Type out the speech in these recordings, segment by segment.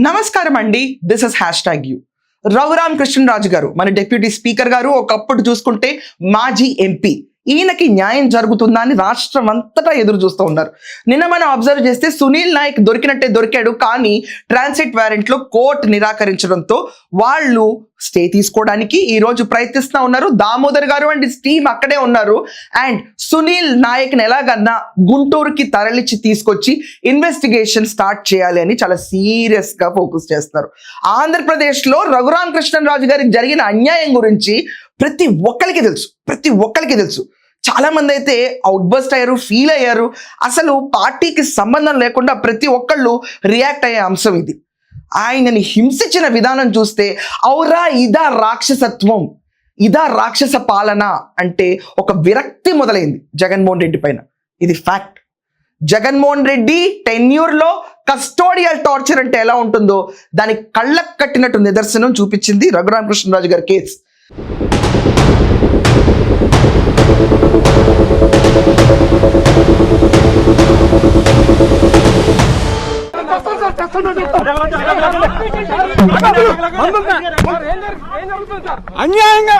నమస్కారం అండి, this is #you. Raghuram Krishnaraju గారు మన డిప్యూటీ స్పీకర్ గారు, ఒకప్పుడు చూసుకుంటే మాజీ ఎంపీ. ఈయనకి న్యాయం జరుగుతుందా అని రాష్ట్రం అంతటా ఎదురు చూస్తూ ఉన్నారు. నిన్న మనం అబ్జర్వ్ చేస్తే సునీల్ నాయక్ దొరికినట్టే దొరికాడు, కానీ ట్రాన్సిట్ వారెంట్లో కోర్టు నిరాకరించడంతో వాళ్ళు స్టే తీసుకోవడానికి ఈ రోజు ప్రయత్నిస్తూ ఉన్నారు. దామోదర్ గారు అండ్ టీమ్ అక్కడే ఉన్నారు. అండ్ సునీల్ నాయక్ని ఎలాగన్నా గుంటూరుకి తరలించి తీసుకొచ్చి ఇన్వెస్టిగేషన్ స్టార్ట్ చేయాలి అని చాలా సీరియస్ గా ఫోకస్ చేస్తున్నారు. ఆంధ్రప్రదేశ్లో రఘురామ్ కృష్ణరాజు గారికి జరిగిన అన్యాయం గురించి ప్రతి ఒక్కరికి తెలుసు. చాలా మంది అయితే అవుట్ బస్ట్ అయ్యారు, ఫీల్ అయ్యారు. అసలు పార్టీకి సంబంధం లేకుండా ప్రతి ఒక్కళ్ళు రియాక్ట్ అయ్యే అంశం ఇది. ఆయనని హింసించిన విధానం చూస్తే ఔరా ఇదా రాక్షసత్వం, ఇదా రాక్షస పాలన అంటే ఒక విరక్తి మొదలైంది జగన్మోహన్ రెడ్డి పైన. ఇది ఫ్యాక్ట్. జగన్మోహన్ రెడ్డి టెన్యూర్లో కస్టోడియల్ టార్చర్ అంటే ఎలా ఉంటుందో దానికి కళ్ళకు కట్టినట్టు నిదర్శనం చూపించింది రఘురామ్ కృష్ణరాజు గారి కేసు. అన్యాయంగా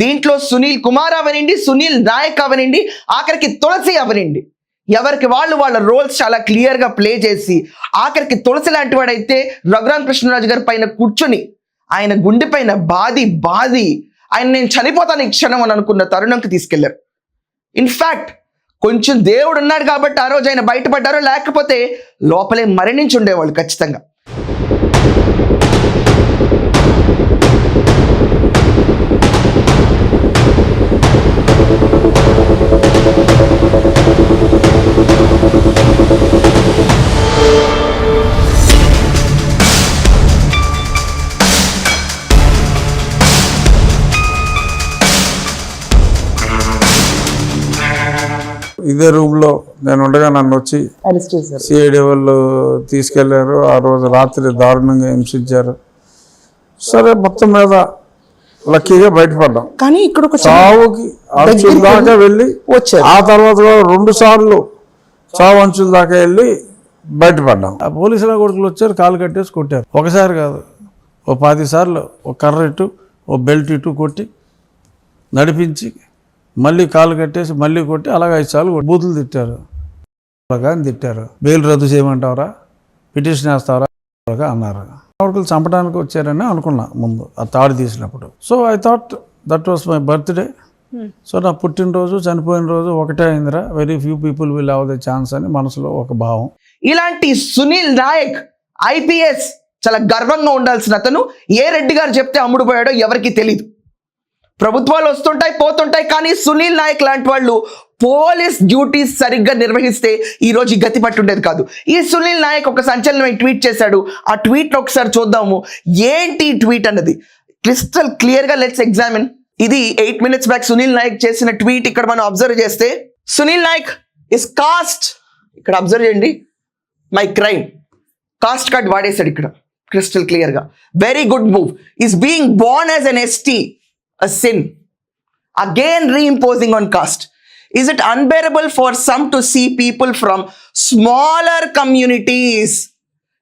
దీంట్లో సునీల్ కుమార్ అవనండి, సునీల్ నాయక్ అవనండి, ఆఖరికి తులసి అవనండి, ఎవరికి వాళ్ళ రోల్స్ చాలా క్లియర్ గా ప్లే చేసి ఆఖరికి తులసి లాంటి వాడైతే రఘురామ్ కృష్ణరాజు గారి పైన కూర్చుని ఆయన గుండె పైన బాది ఆయన నేను చనిపోతాను ఈ క్షణం అని అనుకున్న తరుణంకి తీసుకెళ్లారు. ఇన్ఫాక్ట్ కొంచెం దేవుడు ఉన్నాడు కాబట్టి ఆ రోజు ఆయన బయటపడ్డారు, లేకపోతే లోపలే మరణించి ఉండేవాళ్ళు ఖచ్చితంగా. ఇదే రూమ్ లో నేను ఉండగా నన్ను వచ్చి సిఐడి వాళ్ళు తీసుకెళ్లారు. ఆ రోజు రాత్రి దారుణంగా హింసించారు. సరే మొత్తం మీద లక్కీగా బయటపడ్డాం. కానీ ఇక్కడ చావుకి అంచుల దాకా వెళ్ళి ఆ తర్వాత 2 సార్లు చావు అంచుల దాకా వెళ్ళి బయటపడ్డాం. ఆ పోలీసుల కొడుకులు వచ్చారు, కాలు కట్టేసి కొట్టారు. ఒకసారి కాదు, 10 సార్లు ఒక కర్ర ఇటు ఓ బెల్ట్ ఇటు కొట్టి నడిపించి మళ్ళీ కాలు కట్టేసి మళ్ళీ కొట్టి అలాగే 5 సార్లు బూతులు తిట్టారు. అలాగా తిట్టారు. బెయిల్ రద్దు చేయమంటావరా, పిటిషన్ వేస్తావరా అన్నారు. కొడుకులు చంపడానికి వచ్చారని అనుకున్నా ముందు ఆ తాడు తీసినప్పుడు. So I thought that was my birthday. So నా పుట్టినరోజు చనిపోయిన రోజు ఒకటే అయిందిరా, very few people will have the chance అని మనసులో ఒక భావం. ఇలాంటి సునీల్ నాయక్ ఐపీఎస్ చాలా గర్వంగా ఉండాల్సిన అతను ఏ రెడ్డి గారు చెప్తే అమ్ముడు పోయాడో ఎవరికి తెలియదు. ప్రభుత్వాలు వస్తుంటాయి పోతుంటాయి, కానీ సునీల్ నాయక్ లాంటి వాళ్ళు పోలీస్ డ్యూటీస్ సరిగ్గా నిర్వహిస్తే ఈ రోజు గతి పట్టుండేది కాదు. ఈ సునీల్ నాయక్ ఒక సంచలనమైన ట్వీట్ చేశాడు. ఆ ట్వీట్ ఒకసారి చూద్దాము ఏంటి ట్వీట్ అన్నది. క్రిస్టల్ క్లియర్ గా లెట్స్ ఎగ్జామిన్. ఇది 8 minutes బ్యాక్ సునీల్ నాయక్ చేసిన ట్వీట్. ఇక్కడ మనం అబ్జర్వ్ చేస్తే సునీల్ నాయక్ ఇస్ కాస్ట్, ఇక్కడ అబ్జర్వ్ చేయండి, మై క్రైమ్ కాస్ట్ కార్డ్ వాడేశాడు ఇక్కడ క్రిస్టల్ క్లియర్ గా. Very good move. Is being Born as N ST a sin, again reimposing on caste. Is it unbearable for some to see people from smaller communities,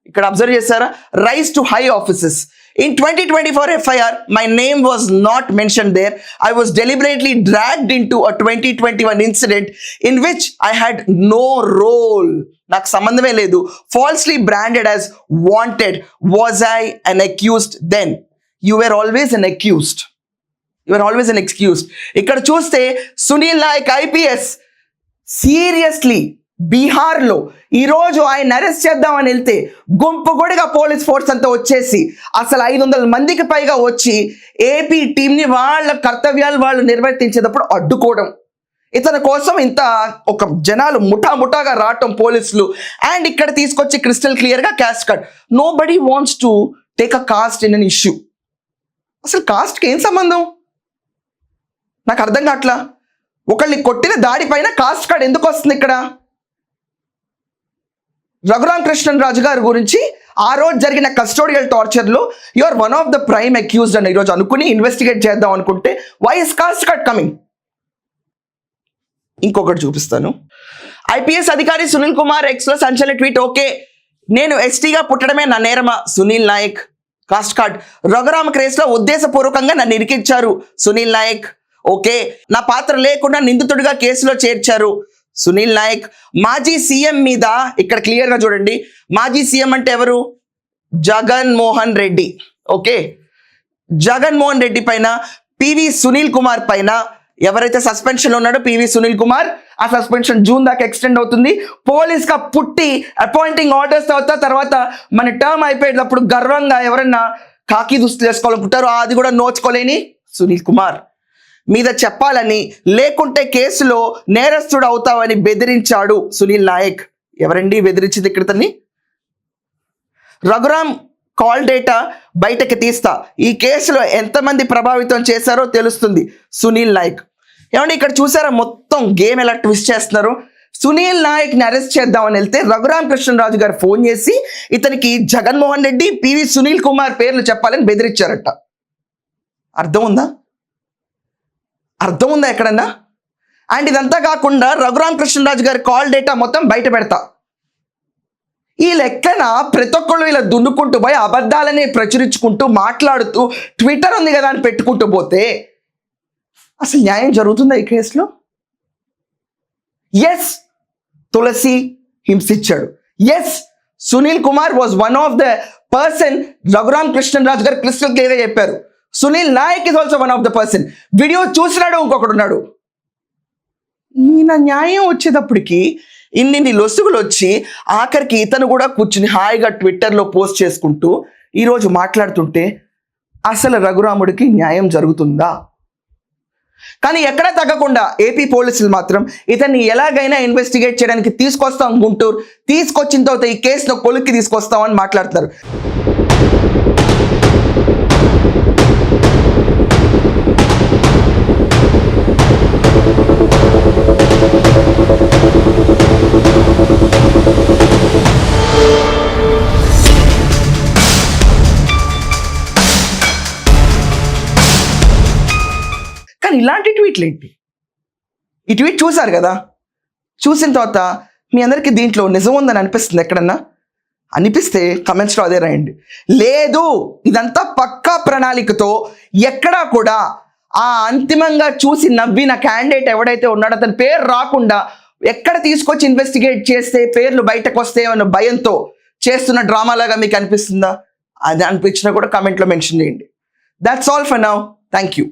ikkada observe chesara, rise to high offices? In 2024 FIR, my name was not mentioned there. I was deliberately dragged into a 2021 incident in which I had no role. నాకు సంబంధమే లేదు. Falsely branded as wanted. Was I an accused then? You were always an accused. You are always an excuse. ఇక్కడ చూస్తే Sunil Naik IPS seriously బీహార్లో ఈరోజు ఆయన arrest చేద్దామని వెళ్తే గుంపుగుడిగా పోలీస్ ఫోర్స్ అంతా వచ్చేసి అసలు 500 మందికి పైగా వచ్చి ఏపీ టీంని వాళ్ళ కర్తవ్యాలు వాళ్ళు నిర్వర్తించేటప్పుడు అడ్డుకోవడం, ఇతని కోసం ఇంత ఒక జనాలు ముఠాగా రావటం పోలీసులు. అండ్ ఇక్కడ తీసుకొచ్చి క్రిస్టల్ క్లియర్ గా caste cut. Nobody wants to take a caste in an issue. అసలు కాస్ట్కి ఏం సంబంధం నాకు అర్థం కావట్లా. ఒకళ్ళని కొట్టిన దాడి పైన కాస్ట్ కార్డ్ ఎందుకు వస్తుంది ఇక్కడ? రఘురామ్ కృష్ణరాజు గారి గురించి ఆ రోజు జరిగిన కస్టోడియల్ టార్చర్లో you are one of the prime accused అని ఈరోజు అనుకుని ఇన్వెస్టిగేట్ చేద్దాం అనుకుంటే why is caste card coming? ఇంకొకటి చూపిస్తాను. ఐపీఎస్ అధికారి సునీల్ కుమార్ ఎక్స్లో సంచలన ట్వీట్. ఓకే, నేను ఎస్టీగా పుట్టడమే నా నేరమా? సునీల్ నాయక్. Caste card. రఘురామ కేసులో ఉద్దేశపూర్వకంగా నన్ను ఇరికించారు సునీల్ నాయక్. ఓకే, నా పాత్ర లేకుండా నిందితుడిగా కేసులో చేర్చారు సునీల్ నాయక్. మాజీ సీఎం మీద ఇక్కడ క్లియర్గా చూడండి, మాజీ సీఎం అంటే ఎవరు? జగన్మోహన్ రెడ్డి. ఓకే, జగన్మోహన్ రెడ్డి పైన పివి సునీల్ కుమార్ పైన ఎవరైతే సస్పెన్షన్ ఉన్నాడో పివి సునీల్ కుమార్, ఆ సస్పెన్షన్ జూన్ దాకా ఎక్స్టెండ్ అవుతుంది. పోలీస్గా పుట్టి అపాయింటింగ్ ఆర్డర్స్ తర్వాత మన టర్మ్ అయిపోయేటప్పుడు గర్వంగా ఎవరన్నా కాకి దుస్తులు వేసుకోవాలనుకుంటారో అది కూడా నోచుకోలేని సునీల్ కుమార్ మీద చెప్పాలని, లేకుంటే కేసులో నేరస్తుడు అవుతావని బెదిరించాడు సునీల్ నాయక్. ఎవరండి బెదిరించింది ఇక్కడ తన్ని? రఘురామ్ కాల్ డేటా బయటకి తీస్తా, ఈ కేసులో ఎంతమంది ప్రభావితం చేశారో తెలుస్తుంది సునీల్ నాయక్. ఏమంటే ఇక్కడ చూసారా మొత్తం గేమ్ ఎలా ట్విస్ట్ చేస్తున్నారు? సునీల్ నాయక్ని అరెస్ట్ చేద్దామని వెళ్తే రఘురామ్ కృష్ణరాజు గారు ఫోన్ చేసి ఇతనికి జగన్మోహన్ రెడ్డి, పివి సునీల్ కుమార్ పేర్లు చెప్పాలని బెదిరించారట. అర్థం ఉందా ఎక్కడన్నా? అండ్ ఇదంతా కాకుండా రఘురామ్ కృష్ణరాజు గారి కాల్ డేటా మొత్తం బయట పెడతా. ఈ లెక్కన ప్రతి ఒక్కళ్ళు ఇలా దున్నుకుంటూ పోయి అబద్ధాలని ప్రచురించుకుంటూ మాట్లాడుతూ ట్విట్టర్ ఉంది కదా అని పెట్టుకుంటూ పోతే అసలు న్యాయం జరుగుతుందా ఈ కేసులో? ఎస్, తులసి హింసించాడు. Yes, Sunil Kumar was one of the person. Raghuram Krishnaraju గారు క్రిస్టల్ క్లియర్గా చెప్పారు. Sunil Naik is also one of the person. Video చూసినాడు ఇంకొకడు ఉన్నాడు. ఈయన న్యాయం వచ్చేటప్పటికి ఇన్ని లొసుగులు వచ్చి ఆఖరికి ఇతను కూడా కూర్చుని హాయిగా ట్విట్టర్లో పోస్ట్ చేసుకుంటూ ఈరోజు మాట్లాడుతుంటే అసలు రఘురాముడికి న్యాయం జరుగుతుందా? కానీ ఎక్కడా తగ్గకుండా ఏపీ పోలీసులు మాత్రం ఇతన్ని ఎలాగైనా ఇన్వెస్టిగేట్ చేయడానికి తీసుకొస్తాం గుంటూరు, తీసుకొచ్చిన తర్వాత ఈ కేసును కొలిక్కి తీసుకొస్తామని మాట్లాడుతున్నారు. కానీ ఇలాంటి ట్వీట్లు ఏంటి? ఈ ట్వీట్ చూసారు కదా, చూసిన తర్వాత మీ అందరికీ దీంట్లో నిజం ఉందని అనిపిస్తుంది ఎక్కడన్నా? అనిపిస్తే కమెంట్స్లో అదే రాయండి. లేదు, ఇదంతా పక్కా ప్రణాళికతో ఎక్కడా కూడా ఆ అంతిమంగా చూసి నవ్విన క్యాండిడేట్ ఎవడైతే ఉన్నాడో అతని పేరు రాకుండా ఎక్కడ తీసుకొచ్చి ఇన్వెస్టిగేట్ చేస్తే పేర్లు బయటకు వస్తే అన్న భయంతో చేస్తున్న డ్రామాలాగా మీకు అనిపిస్తుందా? అది అనిపించినా కూడా కమెంట్లో మెన్షన్ చేయండి. That's all for now. Thank you.